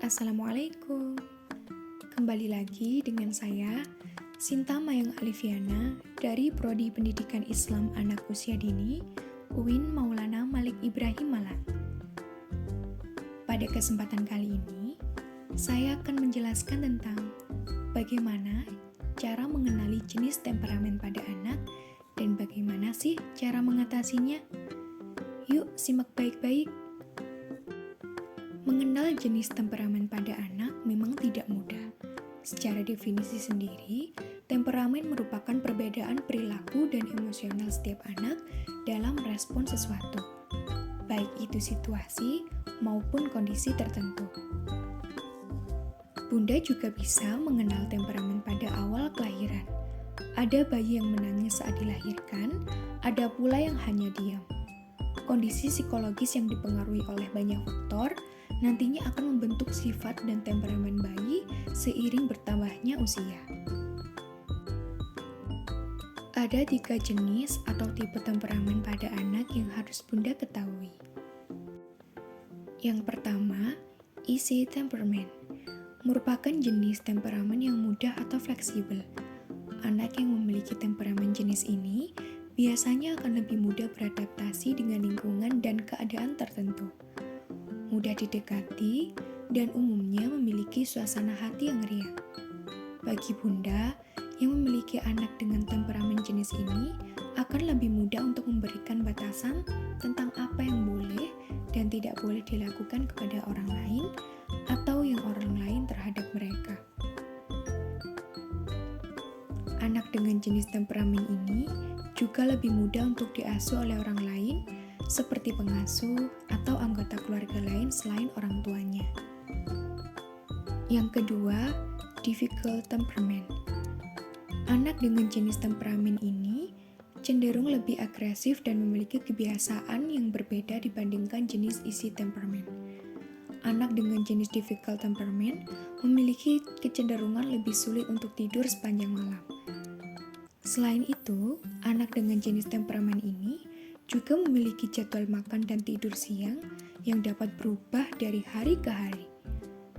Assalamualaikum. Kembali lagi dengan saya, Sinta Mayang Alifiana dari Prodi Pendidikan Islam Anak Usia Dini, UIN Maulana Malik Ibrahim Malang. Pada kesempatan kali ini, saya akan menjelaskan tentang bagaimana cara mengenali jenis temperamen pada anak dan bagaimana sih cara mengatasinya. Yuk, simak baik-baik. Mengenal jenis temperamen pada anak memang tidak mudah. Secara definisi sendiri, temperamen merupakan perbedaan perilaku dan emosional setiap anak dalam respon sesuatu, baik itu situasi maupun kondisi tertentu. Bunda juga bisa mengenal temperamen pada awal kelahiran. Ada bayi yang menangis saat dilahirkan, ada pula yang hanya diam. Kondisi psikologis yang dipengaruhi oleh banyak faktor nantinya akan membentuk sifat dan temperamen bayi seiring bertambahnya usia. Ada 3 jenis atau tipe temperamen pada anak yang harus Bunda ketahui. Yang pertama, easy temperament, merupakan jenis temperamen yang mudah atau fleksibel. Anak yang memiliki temperamen jenis ini biasanya akan lebih mudah beradaptasi dengan lingkungan dan keadaan tertentu, mudah didekati, dan umumnya memiliki suasana hati yang riang. Bagi Bunda yang memiliki anak dengan temperamen jenis ini, akan lebih mudah untuk memberikan batasan tentang apa yang boleh dan tidak boleh dilakukan kepada orang lain atau yang orang lain terhadap mereka. Anak dengan jenis temperamen ini juga lebih mudah untuk diasuh oleh orang lain seperti pengasuh atau anggota keluarga lain selain orang tuanya. Yang kedua, difficult temperament. Anak dengan jenis temperamen ini cenderung lebih agresif dan memiliki kebiasaan yang berbeda dibandingkan jenis easy temperament. Anak dengan jenis difficult temperament memiliki kecenderungan lebih sulit untuk tidur sepanjang malam. Selain itu, anak dengan jenis temperamen ini juga memiliki jadwal makan dan tidur siang yang dapat berubah dari hari ke hari.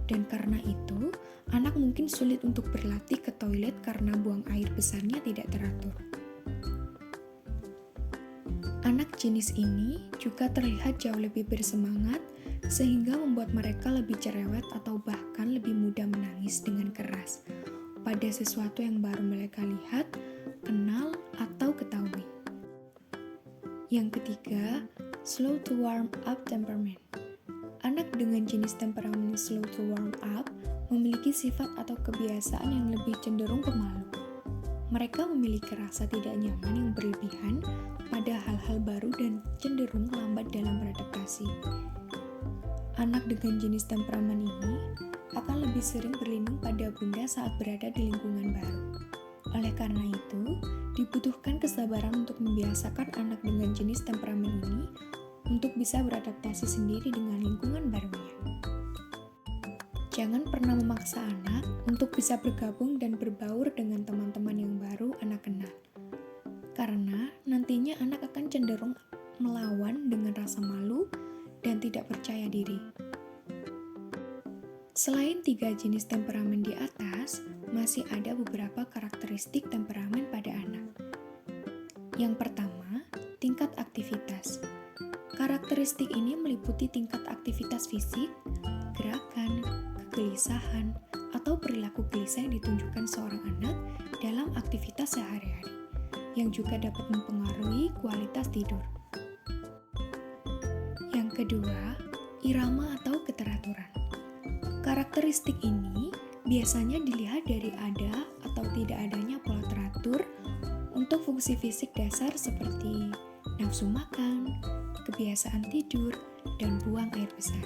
Dan karena itu, anak mungkin sulit untuk berlatih ke toilet karena buang air besarnya tidak teratur. Anak jenis ini juga terlihat jauh lebih bersemangat sehingga membuat mereka lebih cerewet atau bahkan lebih mudah menangis dengan keras pada sesuatu yang baru mereka lihat, kenal, atau ketahui. Yang ketiga, slow to warm up temperament. Anak dengan jenis temperamen slow to warm up memiliki sifat atau kebiasaan yang lebih cenderung pemalu. Mereka memiliki rasa tidak nyaman yang berlebihan pada hal-hal baru dan cenderung lambat dalam beradaptasi. Anak dengan jenis temperamen ini akan lebih sering berlindung pada Bunda saat berada di lingkungan baru. Oleh karena itu, dibutuhkan kesabaran untuk membiasakan anak dengan jenis temperamen ini untuk bisa beradaptasi sendiri dengan lingkungan barunya. Jangan pernah memaksa anak untuk bisa bergabung dan berbaur dengan teman-teman yang baru anak kenal. Karena nantinya anak akan cenderung melawan dengan rasa malu dan tidak percaya diri. Selain 3 jenis temperamen di atas, masih ada beberapa karakteristik temperamen pada anak. Yang pertama, tingkat aktivitas. Karakteristik ini meliputi tingkat aktivitas fisik, gerakan, kegelisahan, atau perilaku gelisah yang ditunjukkan seorang anak dalam aktivitas sehari-hari, yang juga dapat mempengaruhi kualitas tidur. Yang kedua, irama atau keteraturan. Karakteristik ini biasanya dilihat dari ada atau tidak adanya pola teratur untuk fungsi fisik dasar seperti nafsu makan, kebiasaan tidur, dan buang air besar.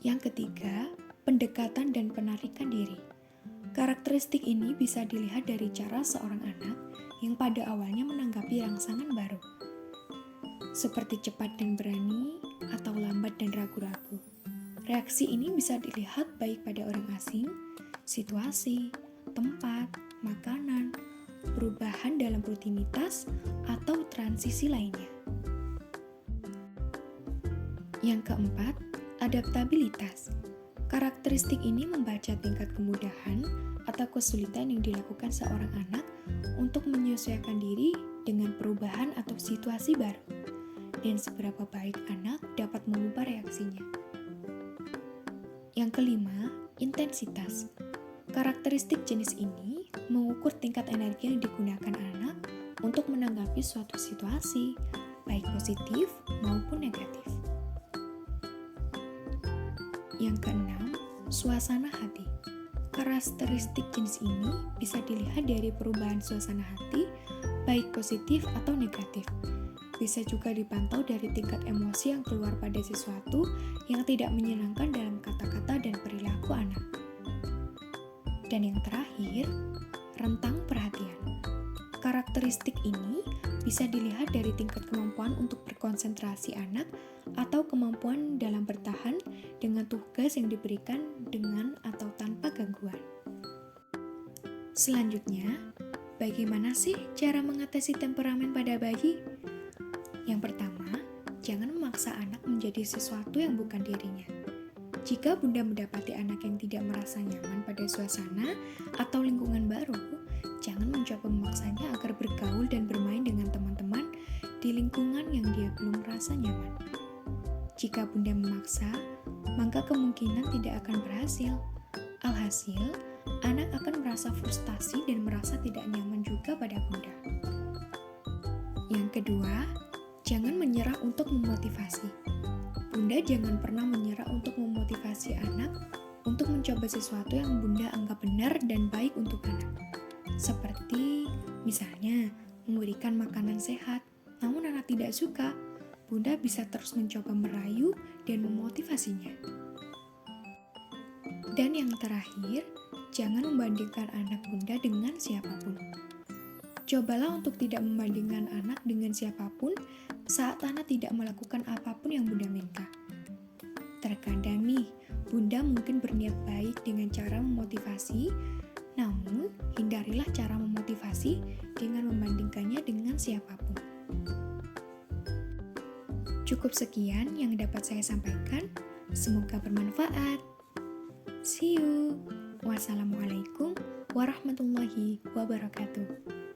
Yang ketiga, pendekatan dan penarikan diri. Karakteristik ini bisa dilihat dari cara seorang anak yang pada awalnya menanggapi rangsangan baru, seperti cepat dan berani atau lambat dan ragu-ragu. Reaksi ini bisa dilihat baik pada orang asing, situasi, tempat, makanan, perubahan dalam rutinitas, atau transisi lainnya. Yang keempat, Adaptabilitas. Karakteristik ini membaca tingkat kemudahan atau kesulitan yang dilakukan seorang anak untuk menyesuaikan diri dengan perubahan atau situasi baru, dan seberapa baik anak dapat mengubah reaksinya. Yang kelima, intensitas. Karakteristik jenis ini mengukur tingkat energi yang digunakan anak untuk menanggapi suatu situasi, baik positif maupun negatif. Yang keenam, suasana hati. Karakteristik jenis ini bisa dilihat dari perubahan suasana hati, baik positif atau negatif. Bisa juga dipantau dari tingkat emosi yang keluar pada sesuatu yang tidak menyenangkan dalam kata-kata dan perilaku anak. Dan yang terakhir, rentang perhatian. Karakteristik ini bisa dilihat dari tingkat kemampuan untuk berkonsentrasi anak atau kemampuan dalam bertahan dengan tugas yang diberikan dengan atau tanpa gangguan. Selanjutnya, bagaimana sih cara mengatasi temperamen pada bayi? Yang pertama, jangan memaksa anak menjadi sesuatu yang bukan dirinya. Jika Bunda mendapati anak yang tidak merasa nyaman pada suasana atau lingkungan baru, jangan mencoba memaksanya agar bergaul dan bermain dengan teman-teman di lingkungan yang dia belum merasa nyaman. Jika Bunda memaksa, maka kemungkinan tidak akan berhasil. Alhasil, anak akan merasa frustasi dan merasa tidak nyaman juga pada Bunda. Yang kedua, jangan menyerah untuk memotivasi. Bunda jangan pernah menyerah untuk memotivasi anak untuk mencoba sesuatu yang Bunda anggap benar dan baik untuk anak. Seperti misalnya memberikan makanan sehat, namun anak tidak suka, Bunda bisa terus mencoba merayu dan memotivasinya. Dan yang terakhir, jangan membandingkan anak Bunda dengan siapapun. Cobalah untuk tidak membandingkan anak dengan siapapun saat anak tidak melakukan apapun yang Bunda minta. Terkadang nih, Bunda mungkin berniat baik dengan cara memotivasi, namun hindarilah cara memotivasi dengan membandingkannya dengan siapapun. Cukup sekian yang dapat saya sampaikan, semoga bermanfaat. See you. Wassalamualaikum warahmatullahi wabarakatuh.